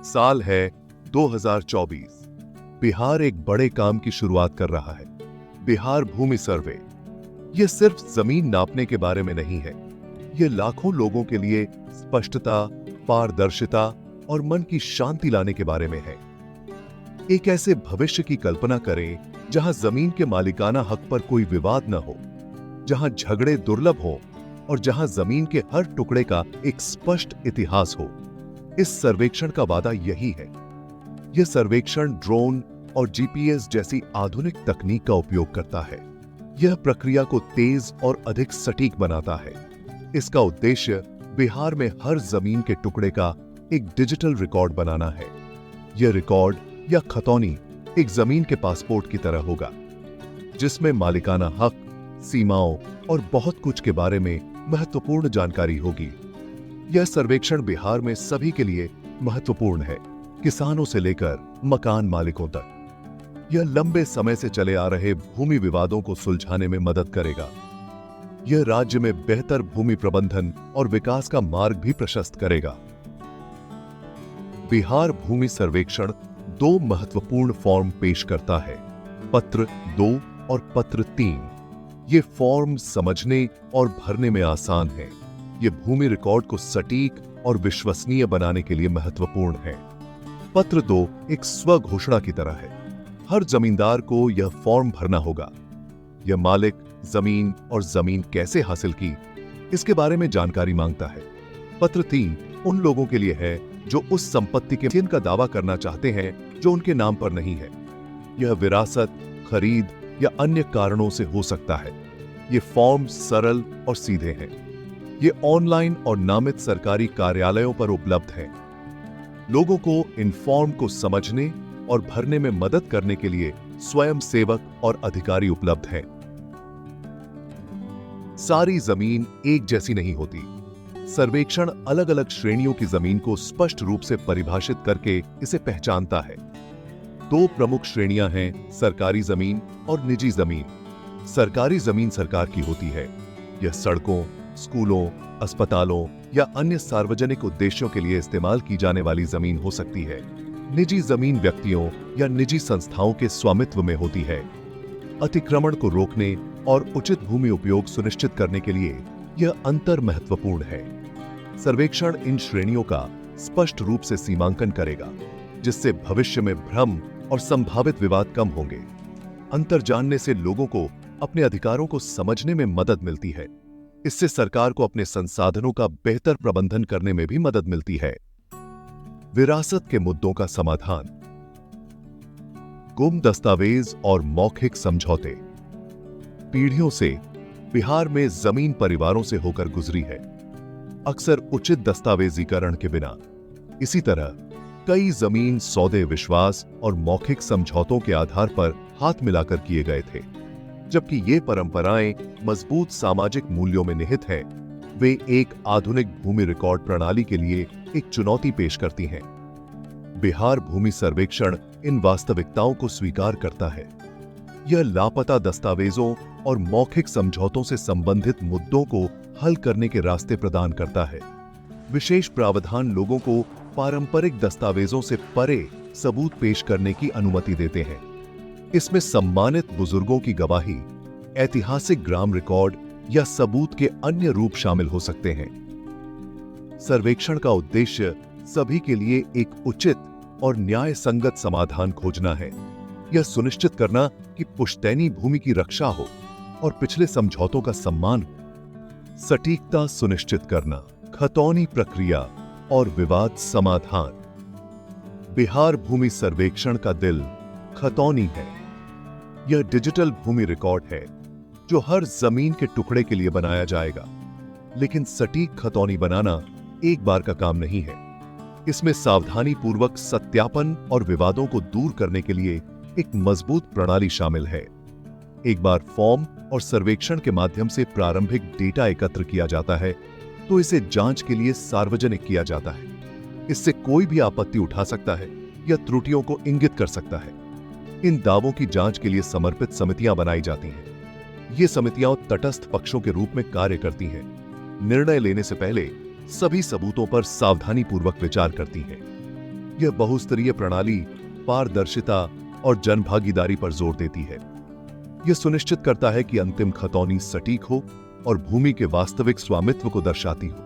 साल है 2024। बिहार एक बड़े काम की शुरुआत कर रहा है, बिहार भूमि सर्वे। यह सिर्फ जमीन नापने के बारे में नहीं है, यह लाखों लोगों के लिए स्पष्टता, पारदर्शिता और मन की शांति लाने के बारे में है। एक ऐसे भविष्य की कल्पना करें जहां जमीन के मालिकाना हक पर कोई विवाद न हो, जहां झगड़े दुर्लभ हो और जहां जमीन के हर टुकड़े का एक स्पष्ट इतिहास हो। इस सर्वेक्षण का वादा यही है। यह सर्वेक्षण ड्रोन और जीपीएस जैसी आधुनिक तकनीक का उपयोग करता है। यह प्रक्रिया को तेज और अधिक सटीक बनाता है। इसका उद्देश्य बिहार में हर जमीन के टुकड़े का एक डिजिटल रिकॉर्ड बनाना है। यह रिकॉर्ड या खतौनी एक जमीन के पासपोर्ट की तरह होगा, जिसमें मालिकाना हक, सीमाओं और बहुत कुछ के बारे में महत्वपूर्ण जानकारी होगी। यह सर्वेक्षण बिहार में सभी के लिए महत्वपूर्ण है, किसानों से लेकर मकान मालिकों तक। यह लंबे समय से चले आ रहे भूमि विवादों को सुलझाने में मदद करेगा। यह राज्य में बेहतर भूमि प्रबंधन और विकास का मार्ग भी प्रशस्त करेगा। बिहार भूमि सर्वेक्षण 2 महत्वपूर्ण फॉर्म पेश करता है, पत्र 2 और पत्र 3। ये फॉर्म समझने और भरने में आसान है। ये भूमि रिकॉर्ड को सटीक और विश्वसनीय बनाने के लिए महत्वपूर्ण है। पत्र 2 एक स्व घोषणा की तरह है। हर जमींदार को यह फॉर्म भरना होगा। यह मालिक, जमीन और जमीन कैसे हासिल की, इसके बारे में जानकारी मांगता है। पत्र 3 उन लोगों के लिए है जो उस संपत्ति के जिनका दावा करना चाहते हैं जो उनके नाम पर नहीं है। यह विरासत, खरीद या अन्य कारणों से हो सकता है। ये फॉर्म सरल और सीधे हैं। ये ऑनलाइन और नामित सरकारी कार्यालयों पर उपलब्ध हैं। लोगों को इन फॉर्म को समझने और भरने में मदद करने के लिए स्वयं सेवक और अधिकारी उपलब्ध हैं। सारी जमीन एक जैसी नहीं होती। सर्वेक्षण अलग अलग श्रेणियों की जमीन को स्पष्ट रूप से परिभाषित करके इसे पहचानता है। 2 प्रमुख श्रेणियां हैं, सरकारी जमीन और निजी जमीन। सरकारी जमीन सरकार की होती है। यह सड़कों, स्कूलों, अस्पतालों या अन्य सार्वजनिक उद्देश्यों के लिए इस्तेमाल की जाने वाली जमीन हो सकती है। निजी जमीन व्यक्तियों या निजी संस्थाओं के स्वामित्व में होती है। अतिक्रमण को रोकने और उचित भूमि उपयोग सुनिश्चित करने के लिए यह अंतर महत्वपूर्ण है। सर्वेक्षण इन श्रेणियों का स्पष्ट रूप से सीमांकन करेगा, जिससे भविष्य में भ्रम और संभावित विवाद कम होंगे। अंतर जानने से लोगों को अपने अधिकारों को समझने में मदद मिलती है। इससे सरकार को अपने संसाधनों का बेहतर प्रबंधन करने में भी मदद मिलती है। विरासत के मुद्दों का समाधान। गुम दस्तावेज और मौखिक समझौते। पीढ़ियों से बिहार में जमीन परिवारों से होकर गुजरी है, अक्सर उचित दस्तावेजीकरण के बिना। इसी तरह कई जमीन सौदे विश्वास और मौखिक समझौतों के आधार पर हाथ मिलाकर किए गए थे। जबकि ये परंपराएं मजबूत सामाजिक मूल्यों में निहित हैं, वे एक आधुनिक भूमि रिकॉर्ड प्रणाली के लिए एक चुनौती पेश करती हैं। बिहार भूमि सर्वेक्षण इन वास्तविकताओं को स्वीकार करता है। यह लापता दस्तावेजों और मौखिक समझौतों से संबंधित मुद्दों को हल करने के रास्ते प्रदान करता है। विशेष प्रावधान लोगों को पारंपरिक दस्तावेजों से परे सबूत पेश करने की अनुमति देते हैं। इसमें सम्मानित बुजुर्गों की गवाही, ऐतिहासिक ग्राम रिकॉर्ड या सबूत के अन्य रूप शामिल हो सकते हैं। सर्वेक्षण का उद्देश्य सभी के लिए एक उचित और न्याय संगत समाधान खोजना है। यह सुनिश्चित करना कि पुश्तैनी भूमि की रक्षा हो और पिछले समझौतों का सम्मान हो। सटीकता सुनिश्चित करना, खतौनी प्रक्रिया और विवाद समाधान। बिहार भूमि सर्वेक्षण का दिल खतौनी है। यह डिजिटल भूमि रिकॉर्ड है जो हर जमीन के टुकड़े के लिए बनाया जाएगा। लेकिन सटीक खतौनी बनाना एक बार का काम नहीं है। इसमें सावधानी पूर्वक सत्यापन और विवादों को दूर करने के लिए एक मजबूत प्रणाली शामिल है। एक बार फॉर्म और सर्वेक्षण के माध्यम से प्रारंभिक डेटा एकत्र किया जाता है, तो इसे जांच के लिए सार्वजनिक किया जाता है। इससे कोई भी आपत्ति उठा सकता है या त्रुटियों को इंगित कर सकता है। इन दावों की जांच के लिए समर्पित समितियां बनाई जाती हैं। ये समितियां तटस्थ पक्षों के रूप में कार्य करती हैं, निर्णय लेने से पहले सभी सबूतों पर सावधानीपूर्वक विचार करती हैं। यह बहुस्तरीय प्रणाली पारदर्शिता और जनभागीदारी पर जोर देती है। यह सुनिश्चित करता है कि अंतिम खतौनी सटीक हो और भूमि के वास्तविक स्वामित्व को दर्शाती हो।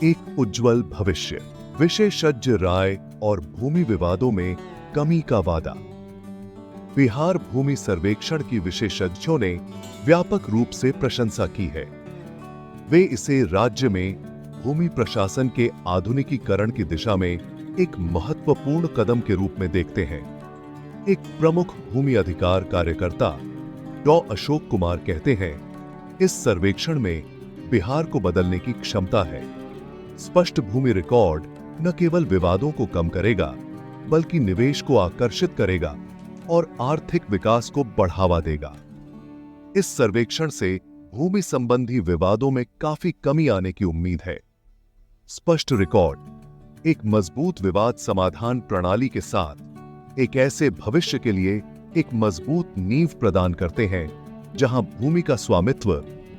एक उज्जवल भविष्य, विशेषज्ञ राय और भूमि विवादों में कमी का वादा। बिहार भूमि सर्वेक्षण की विशेषज्ञों ने व्यापक रूप से प्रशंसा की है। वे इसे राज्य में भूमि प्रशासन के आधुनिकीकरण की दिशा में एक महत्वपूर्ण कदम के रूप में देखते हैं। एक प्रमुख भूमि अधिकार कार्यकर्ता डॉ अशोक कुमार कहते हैं, इस सर्वेक्षण में बिहार को बदलने की क्षमता है। स्पष्ट भूमि रिकॉर्ड न केवल विवादों को कम करेगा, बल्कि निवेश को आकर्षित करेगा और आर्थिक विकास को बढ़ावा देगा। इस सर्वेक्षण से भूमि संबंधी विवादों में काफी कमी आने की उम्मीद है। स्पष्ट रिकॉर्ड एक मजबूत विवाद समाधान प्रणाली के साथ एक ऐसे भविष्य के लिए एक मजबूत नींव प्रदान करते हैं जहां भूमि का स्वामित्व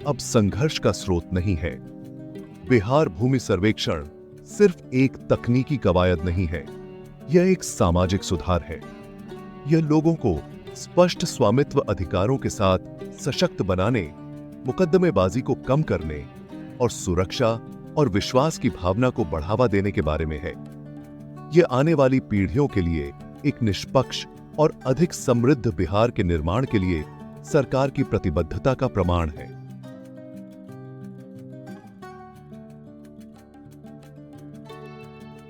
अब संघर्ष का स्रोत नहीं है। बिहार भूमि सर्वेक्षण सिर्फ एक तकनीकी कवायद नहीं है, यह एक सामाजिक सुधार है। यह लोगों को स्पष्ट स्वामित्व अधिकारों के साथ सशक्त बनाने, मुकदमेबाजी को कम करने और सुरक्षा और विश्वास की भावना को बढ़ावा देने के बारे में है। यह आने वाली पीढ़ियों के लिए एक निष्पक्ष और अधिक समृद्ध बिहार के निर्माण के लिए सरकार की प्रतिबद्धता का प्रमाण है।